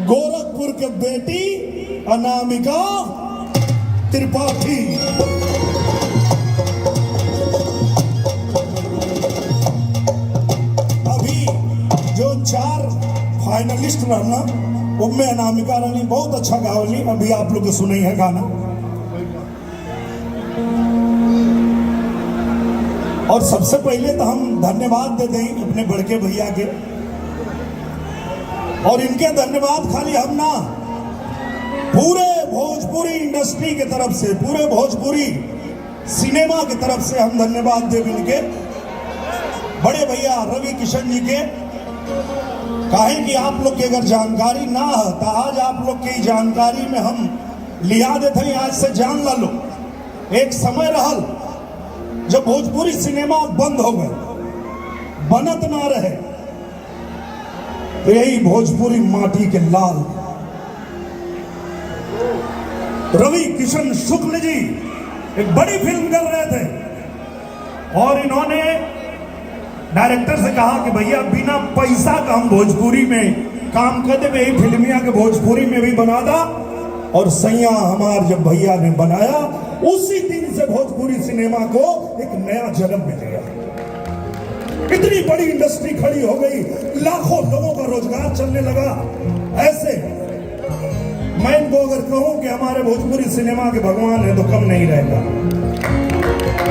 गोरखपुर के बेटी अनामिका त्रिपाठी। अभी जो 4 फाइनलिस्ट रहना उनमें अनामिका रानी बहुत अच्छा गावली। अभी आप लोग सुने है गाना। और सबसे पहले तो हम धन्यवाद दे दें अपने बड़के भैया के। और इनके धन्यवाद खाली हम ना, पूरे भोजपुरी इंडस्ट्री की तरफ से, पूरे भोजपुरी सिनेमा की तरफ से हम धन्यवाद दें इनके बड़े भैया रवि किशन जी के। काहे कि आप लोग की अगर जानकारी ना है तो आज आप लोग की जानकारी में हम लिया देते हैं। आज से जान ला लो, एक समय रहल जब भोजपुरी सिनेमा बंद हो गए, बनत ना रहे, तो यही भोजपुरी माटी के लाल रवि किशन शुक्ल जी एक बड़ी फिल्म कर रहे थे और इन्होंने डायरेक्टर से कहा कि भैया बिना पैसा का हम भोजपुरी में काम कर दे, यही फिल्मिया के भोजपुरी में भी बना दा। और सैया हमार जब भैया ने बनाया, उसी दिन से भोजपुरी सिनेमा को एक नया जन्म मिल गया। इतनी बड़ी इंडस्ट्री खड़ी हो गई, लाखों लोगों का रोजगार चलने लगा। ऐसे मैं इनको अगर कहूं कि हमारे भोजपुरी सिनेमा के भगवान है तो कम नहीं रहेगा,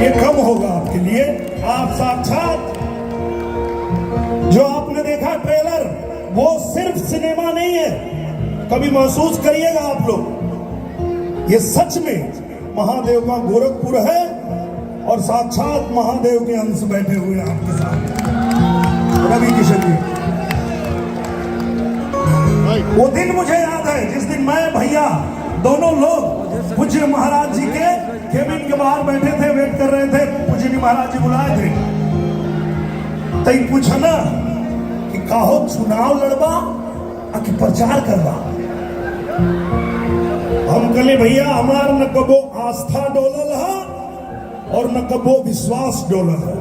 ये कम होगा आपके लिए। आप साक्षात जो आपने देखा ट्रेलर, वो सिर्फ सिनेमा नहीं है, कभी महसूस करिएगा आप लोग, ये सच में महादेव का गोरखपुर है और साक्षात महादेव के अंश बैठे हुए हैं आपके साथ रवि किशन जी। वो दिन मुझे याद है जिस दिन मैं भैया दोनों लोग पूज्य महाराज जी के केबिन के बाहर बैठे थे, वेट कर रहे थे, पूज्य जी महाराज जी बुलाए थे। तई पूछा ना कि काहो चुनाव लड़बा कि प्रचार करवा। हम कहले भैया हमार न कबो आस्था डोलल है और न कबो विश्वास डोलल है।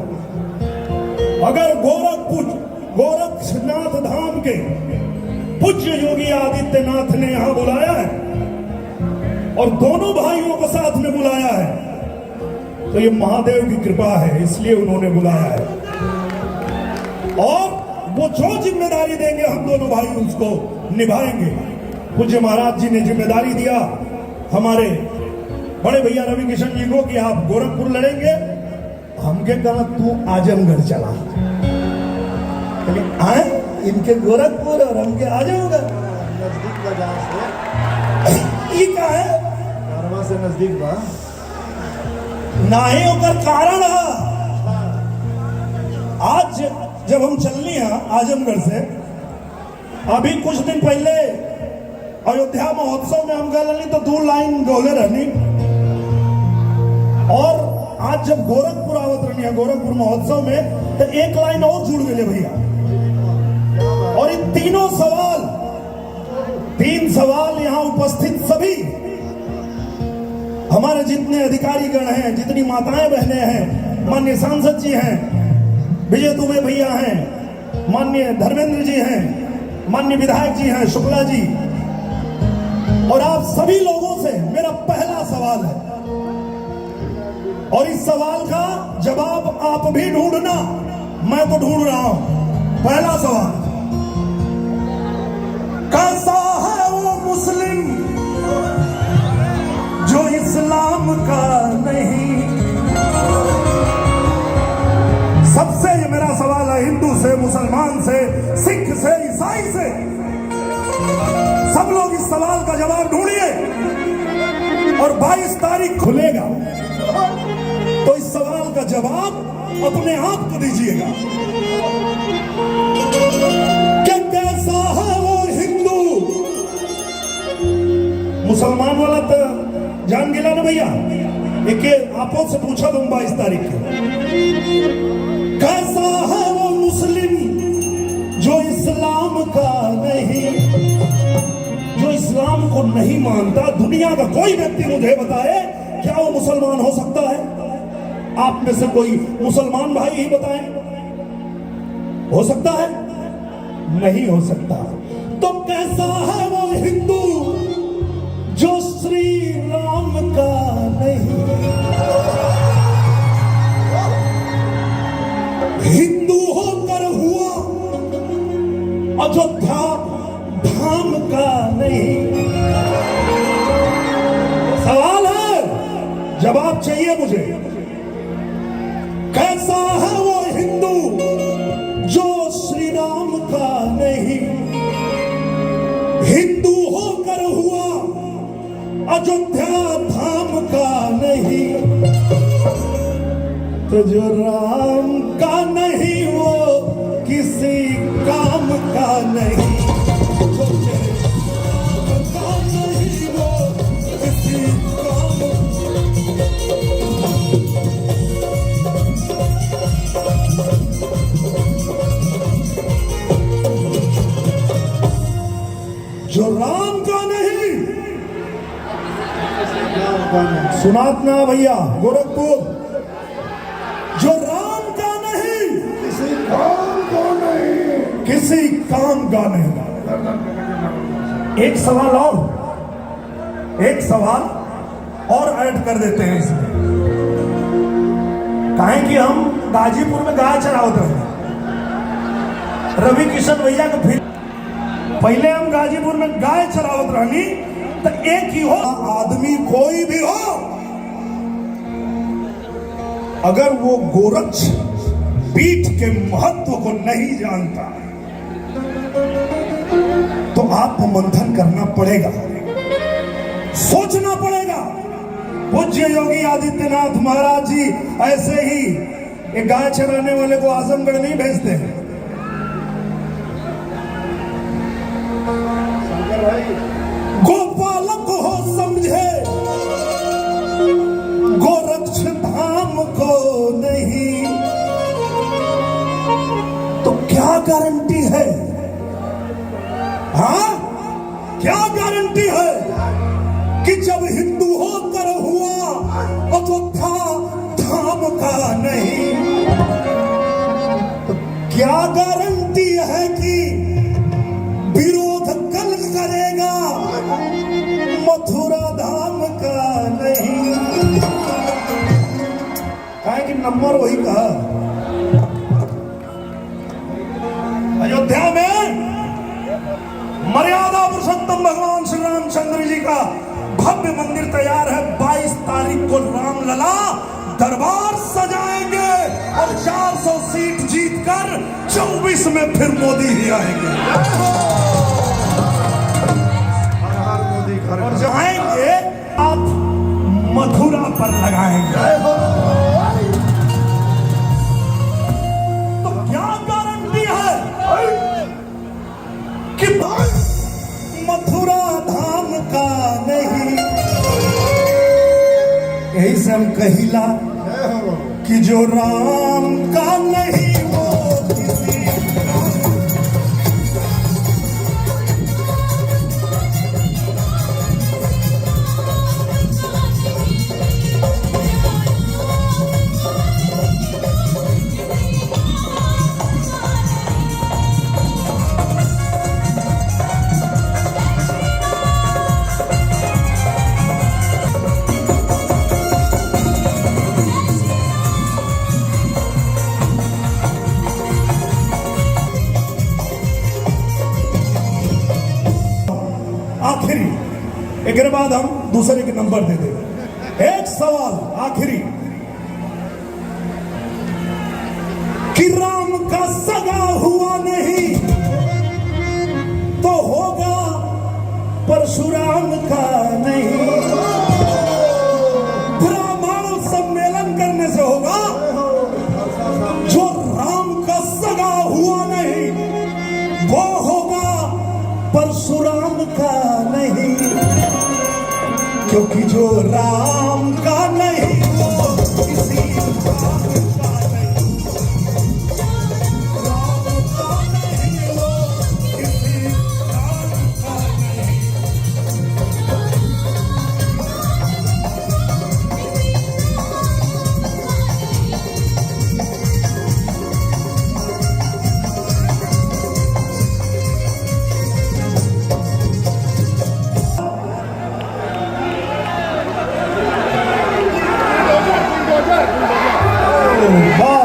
अगर गोरखनाथ धाम के पूज्य योगी आदित्यनाथ ने यहां बुलाया है और दोनों भाइयों को साथ में बुलाया है, तो ये महादेव की कृपा है, इसलिए उन्होंने बुलाया है। और वो जो जिम्मेदारी देंगे हम दोनों भाई उसको निभाएंगे। पूज्य महाराज जी ने जिम्मेदारी दिया हमारे बड़े भैया रवि किशन जी को कि आप गोरखपुर लड़ेंगे। हमके कहा तू आजमगढ़ चला, आए इनके गोरखपुर और हमके आजमगढ़ नजदीक का, जहाँ से ये क्या है, कारवा से नजदीक बा ना ही होकर कारण है। आज जब हम चलनी है आजमगढ़ से, अभी कुछ दिन पहले अयोध्या महोत्सव में हम गए तो 2 लाइन डोले रहनी, और आज जब गोरखपुर आवत रहनी है गोरखपुर महोत्सव में तो 1 लाइन और जुड़ गए भैया। और इन 3 सवाल यहाँ उपस्थित सभी हमारे जितने अधिकारी गण हैं, जितनी माताएं बहनें हैं, माननीय सांसद जी हैं, विजय दुबे भैया हैं, माननीय धर्मेंद्र जी हैं, माननीय विधायक जी हैं, शुक्ला जी, और आप सभी लोगों से मेरा पहला सवाल है, और इस सवाल का जवाब आप भी ढूंढना, मैं तो ढूंढ रहा हूं। पहला सवाल, कैसा है वो मुस्लिम जो इस्लाम का नहीं। सबसे ये मेरा सवाल है, हिंदू से, मुसलमान से, सिख से, ईसाई से, सब लोग इस सवाल का जवाब ढूंढिए। और 22 तारीख खुलेगा तो इस सवाल का जवाब अपने आप को दीजिएगा। क्या कैसा है वो हिंदू, मुसलमान वाला तो जान गिला ना भैया, एक आपो से पूछा तुम 22 तारीख के। कैसा है वो मुस्लिम जो इस्लाम का नहीं, जो इस्लाम को नहीं मानता। दुनिया का कोई व्यक्ति मुझे बताए क्या वो मुसलमान हो सकता है? आप में से कोई मुसलमान भाई ही बताएं, हो सकता है? नहीं हो सकता। तो कैसा है वो हिंदू जो श्री राम का नहीं? हिंदू होकर हुआ अयोध्या धाम का नहीं। सवाल है, जवाब चाहिए मुझे। कैसा है वो हिंदू जो श्री राम का नहीं? हिंदू होकर हुआ अयोध्या धाम का नहीं। तो जो राम का नहीं वो किसी काम का नहीं। जो राम का नहीं वो किसी काम जो राम का नहीं। सुनातना भैया गोरखपुर, जो राम का नहीं किसी काम को नहीं। किसी काम का नहीं। एक सवाल और ऐड कर देते हैं इसमें। काहे कि हम गाजीपुर में गाय चरावत रहे, रवि किशन भैया के फिर पहले हम गाजीपुर में गाय चरावत रहनी। तो एक ही हो आदमी, कोई भी हो, अगर वो गोरक्ष पीठ के महत्व को नहीं जानता तो आपको मंथन करना पड़ेगा, सोचना पड़ेगा। पूज्य योगी आदित्यनाथ महाराज जी ऐसे ही एक गाय चराने वाले को आजमगढ़ नहीं भेजते हैं। शंकर भाई, गोपालक हो समझे गोरक्ष धाम को नहीं। तो क्या गारंटी है? हाँ, क्या गारंटी है कि जब हिंदू होकर हुआ अयोध्या धाम का नहीं? तो क्या गारंटी है कि विरोध कल करेगा मथुरा धाम का नहीं? काहे कि नंबर वही का। अयोध्या में मर्यादा पुरुषोत्तम भगवान श्री रामचंद्र जी का भव्य मंदिर तैयार है। 22 तारीख को रामलला दरबार सजाएंगे और 400 सीट जीतकर 24 में फिर मोदी ही आएंगे। हर हर मोदी घर और जब आएंगे आप मथुरा पर लगाएंगे। तो क्या गारंटी है कि मथुरा धाम का नहीं? यही से हम कहिला कि जो राम का नहीं वो किसी आखिरी, एक बाद हम दूसरे के नंबर दे देंगे। एक सवाल आखिरी कि राम का सगा हुआ नहीं तो होगा परशुराम का नहीं? ब्राह्मण सम्मेलन करने से होगा। जो राम का सगा हुआ नहीं वो होगा परशुराम का नहीं, क्योंकि जो राम का नहीं वो किसी काम का नहीं। राम का नहीं वो किसी काम का नहीं। वाह